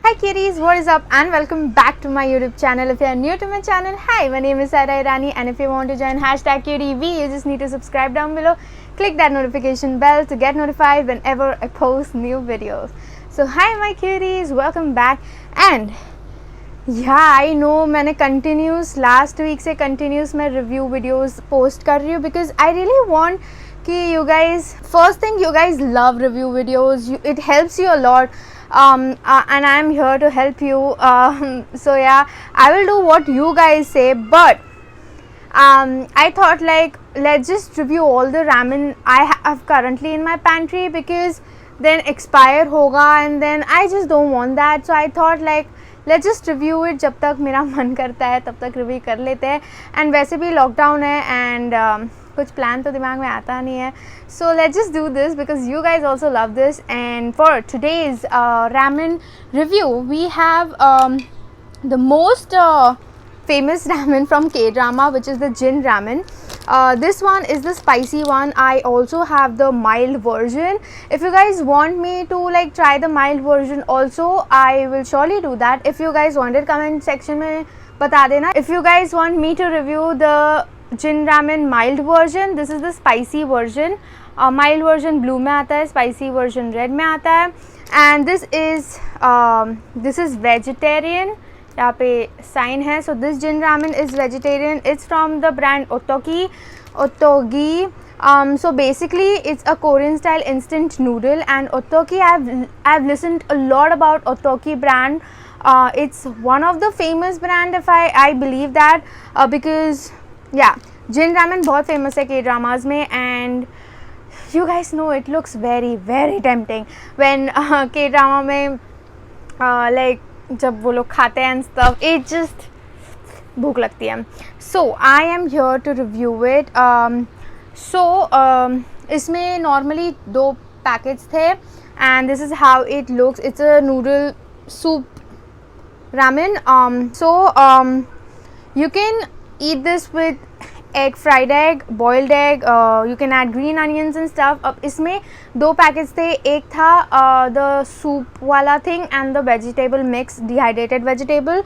Hi kitties, what is up and welcome back to my YouTube channel. If you are new to my channel, hi, my name is Saira Irani, and if you want to join #QDV, you just need to subscribe down below. Click that notification bell to get notified whenever I post new videos. So hi my cuties, welcome back. And yeah, I know मैंने continuous last week से continuous मैं review videos post कर रही हूँ because I really want कि you guys, first thing, you guys love review videos. It helps you a lot. And I am here to help you. So yeah, I will do what you guys say, but I thought like let's just review all the ramen I have currently in my pantry because then expire hoga and then I just don't want that. So I thought like let's just review it. जब तक मेरा मन करता है तब तक review कर लेते हैं. एंड वैसे भी लॉकडाउन है एंड कुछ प्लान तो दिमाग में आता नहीं है. So let's just do this because you guys also love this. And for today's ramen review we have the most famous ramen from K-drama, which is the Jin ramen. This one is the spicy one. I also have the mild version. If you guys want me to like try the mild version also, I will surely do that. If you guys wanted, comment section में बता देना. If you guys want me to review the Jin ramen mild version, this is the spicy version. Mild version blue में आता है, spicy version red में आता है. And this is vegetarian. यहाँ पे साइन है. So this Jin ramen is vegetarian. It's from the brand Ottogi. So basically it's a Korean style instant noodle, and Ottogi, I've listened a lot about Ottogi brand. It's one of the famous brand, if I believe that, because yeah, Jin ramen बहुत famous है K-dramas में. And you guys know it looks very very tempting when K-drama में like जब वो लोग खाते हैं and stuff, it just भूख लगती है. So I am here to review it. इसमें नॉर्मली 2 पैकेट्स थे and this is how it looks. It's a noodle soup ramen. You can eat this with egg, fried egg, boiled egg. You can add green onions and stuff. अब इसमें 2 packets थे. एक था the soup वाला thing and the vegetable mix, dehydrated vegetable.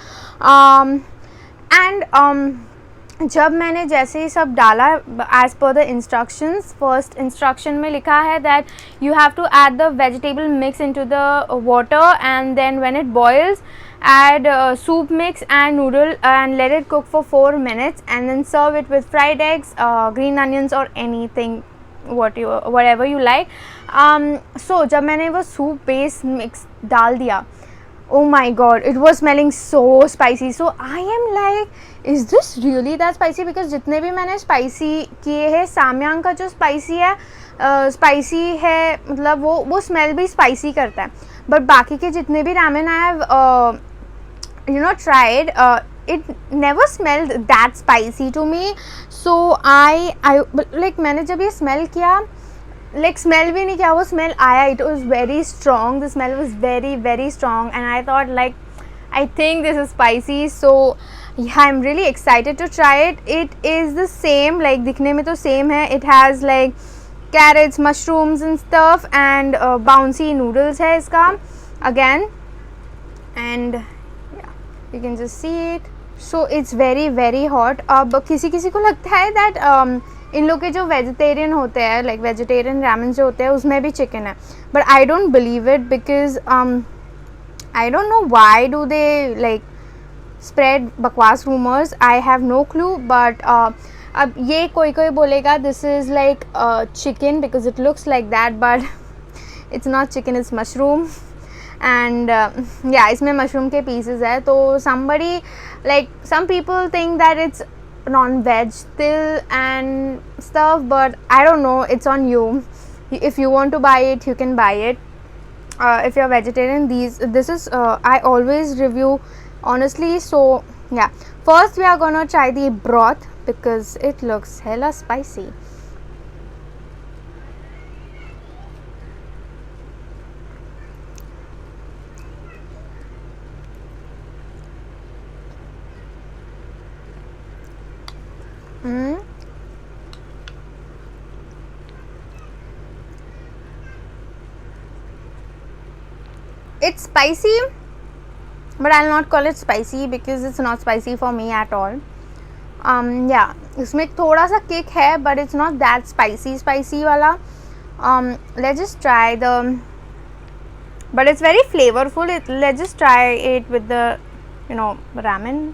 जब मैंने जैसे ही सब डाला, as per the instructions, first instruction में लिखा है that you have to add the vegetable mix into the water, and then when it boils, add soup mix and noodle and let it cook for 4 minutes, and then serve it with fried eggs, green onions or anything whatever you like. So जब मैंने वो soup base mix डाल दिया, oh my god, it was smelling so spicy. So I am like, is this really that spicy? Because जितने भी मैंने spicy किए हैं, सामयांग का जो spicy है, spicy है, मतलब वो smell भी spicy करता है. But बाकी के जितने भी ramen I have tried, it never smelled that spicy to me. So I like मैंने जब ये smell किया, like smell भी नहीं किया, वो smell आया. It was very strong. The smell was very very strong, and I thought like, I think this is spicy. So yeah, I'm really excited to try it. It is the same, like दिखने में तो same है. It has like carrots, mushrooms and stuff, and bouncy noodles है इसका again, and yeah, you can just see it. So it's very very hot. अब किसी को लगता है that इन लोग के जो वेजिटेरियन होते हैं, लाइक वेजिटेरियन रामेन जो होते हैं, उसमें भी चिकन है. But I don't believe it because I don't know why do they like spread बकवास rumours. I have no clue. But अब ये कोई बोलेगा this is like chicken because it looks like that, but it's not chicken, it's mushroom. And या इसमें mushroom के pieces है. तो somebody like some people think that it's non-veg still and stuff, but I don't know, it's on you. If you want to buy it, you can buy it. If you're vegetarian, this is I always review honestly. So yeah, first we are gonna try the broth because it looks hella spicy. It's spicy but I'll not call it spicy because it's not spicy for me at all. Yeah, इसमें थोड़ा सा kick है, but it's not that spicy वाला. Let's just try the, but it's very flavorful. Let's just try it with the, ramen.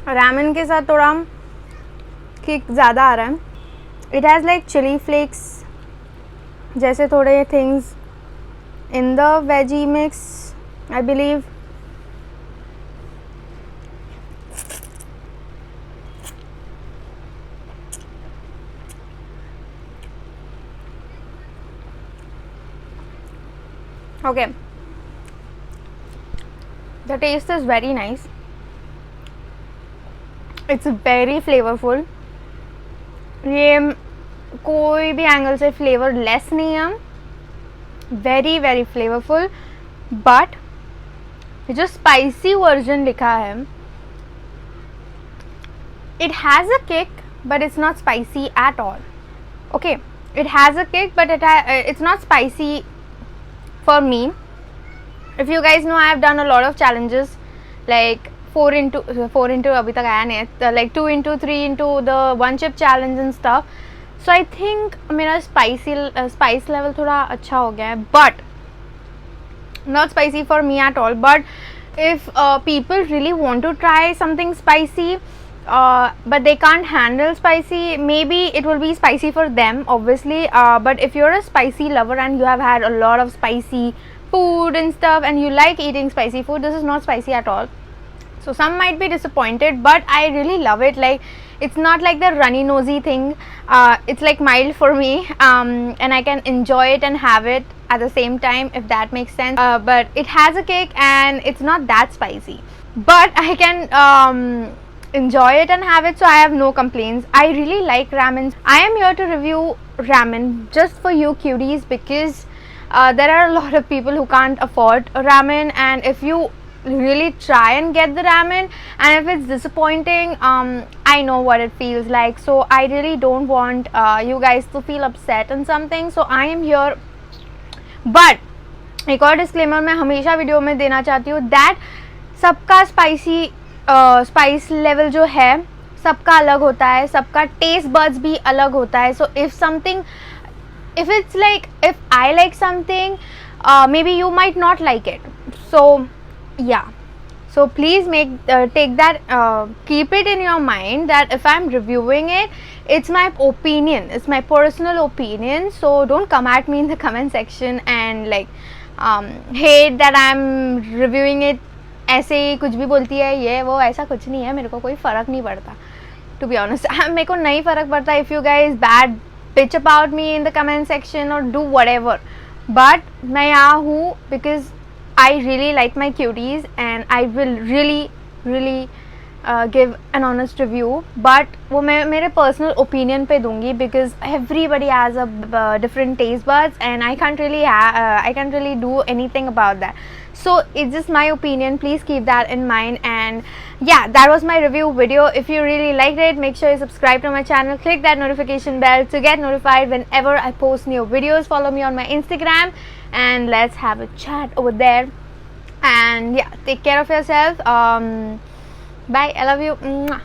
Ramen के साथ थोड़ा kick ज़्यादा आ रहा है. It has like chilli flakes जैसे थोड़े things in the veggie mix, I believe. Okay, the taste is very nice. It's very flavorful. ये कोई भी एंगल से फ्लेवर लेस नहीं है. Very very flavourful. बट जो स्पाइसी वर्जन लिखा है, it has a kick but it's not spicy at all. Okay, it has a kick but it's not spicy for me. If you guys know, I have done a lot of challenges like 4 into अभी तक आया नहीं है, like 2 into 3 into the 1 chip challenge and stuff. So I think मेरा spice level थोड़ा अच्छा हो गया है, but not spicy for me at all. But if people really want to try something spicy but they can't handle spicy, maybe it will be spicy for them obviously, but if you're a spicy lover and you have had a lot of spicy food and stuff and you like eating spicy food, this is not spicy at all. So some might be disappointed, but I really love it. Like, it's not like the runny nosy thing. It's like mild for me, and I can enjoy it and have it at the same time, if that makes sense. But it has a kick and it's not that spicy, but I can enjoy it and have it, so I have no complaints. I really like ramen. I am here to review ramen just for you cuties, because there are a lot of people who can't afford ramen, and if you really try and get the ramen and if it's disappointing, I know what it feels like. So I really don't want you guys to feel upset and something, so I am here. But एक और disclaimer मैं हमेशा video में देना चाहती हूँ, that सबका spice level जो है सबका अलग होता है, सबका टेस्ट बड्स भी अलग होता है. सो if it's like, if I like something, maybe you might not like it. So yeah, so please take that, keep it in your mind that if I'm reviewing it, it's my opinion, it's my personal opinion. So don't come at me in the comment section and like hate that I'm reviewing it. ऐसे ही कुछ भी बोलती है ये वो, ऐसा कुछ नहीं है, मेरे को कोई फ़र्क नहीं पड़ता, to be honest. मेरे को नहीं फ़र्क पड़ता if you guys bad bitch about me in the comment section or do whatever, but मैं यहाँ हूँ because I really like my cuties and I will really give an honest review. But वो मैं मेरे personal opinion पे दूँगी, because everybody has a different taste buds and I can't really do anything about that. So it's just my opinion, please keep that in mind. And yeah, that was my review video. If you really liked it, make sure you subscribe to my channel, click that notification bell to get notified whenever I post new videos. Follow me on my Instagram and let's have a chat over there. And yeah, take care of yourself. Bye, I love you. Mwah.